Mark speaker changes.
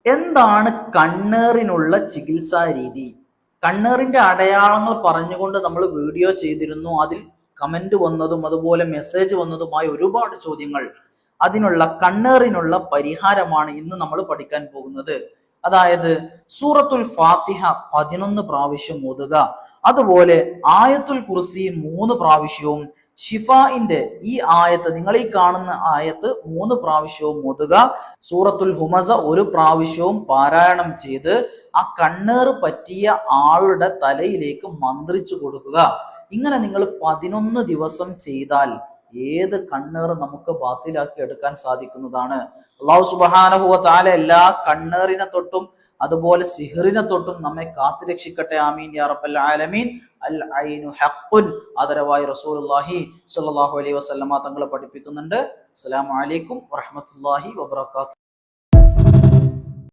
Speaker 1: എന്താണ് കണ്ണേറിനുള്ള ചികിത്സാ രീതി? കണ്ണേറിന്റെ അടയാളങ്ങൾ പറഞ്ഞുകൊണ്ട് നമ്മൾ വീഡിയോ ചെയ്തിരുന്നു. അതിൽ കമന്റ് വന്നതും അതുപോലെ മെസ്സേജ് വന്നതുമായ ഒരുപാട് ചോദ്യങ്ങൾ. അതിനുള്ള കണ്ണേറിനുള്ള പരിഹാരമാണ് ഇന്ന് നമ്മൾ പഠിക്കാൻ പോകുന്നത്. അതായത് സൂറത്തുൽ ഫാത്തിഹ 11 പ്രാവശ്യം ഓതുക, അതുപോലെ ആയത്തുൽ കുർസി 3 പ്രാവശ്യവും ഷിഫാഇന്റെ ഈ ആയത്ത്, നിങ്ങൾ ഈ കാണുന്ന ആയത്ത് 3 പ്രാവശ്യവും ഓതുക, സൂറത്തുൽ ഹുമസ 1 പ്രാവശ്യവും പാരായണം ചെയ്ത് ആ കണ്ണേറ് പറ്റിയ ആളുടെ തലയിലേക്ക് മന്ത്രിച്ചു കൊടുക്കുക. ഇങ്ങനെ നിങ്ങൾ 11 ദിവസം ചെയ്താൽ ഏത് കണ്ണേറ് നമുക്ക് ബാത്തിലാക്കി എടുക്കാൻ സാധിക്കുന്നതാണ്. അല്ലാഹു സുബ്ഹാനഹു വ തആല എല്ലാ കണ്ണേറിനെ തൊട്ടും അതുപോലെ സിഹറിനെ തൊട്ടും നമ്മെ കാത്തുരക്ഷിക്കട്ടെ. ആമീൻ യാ റബ്ബൽ ആലമീൻ. അൽ ഐനു ഹഖ്ഖുൻ, ആദരവായി റസൂലുള്ളാഹി സ്വല്ലല്ലാഹു അലൈഹി വസല്ലമ തങ്ങൾ പഠിപ്പിക്കുന്നുണ്ട്. അസ്സലാമു അലൈക്കും വറഹ്മത്തുള്ളാഹി വബറകാതുഹു.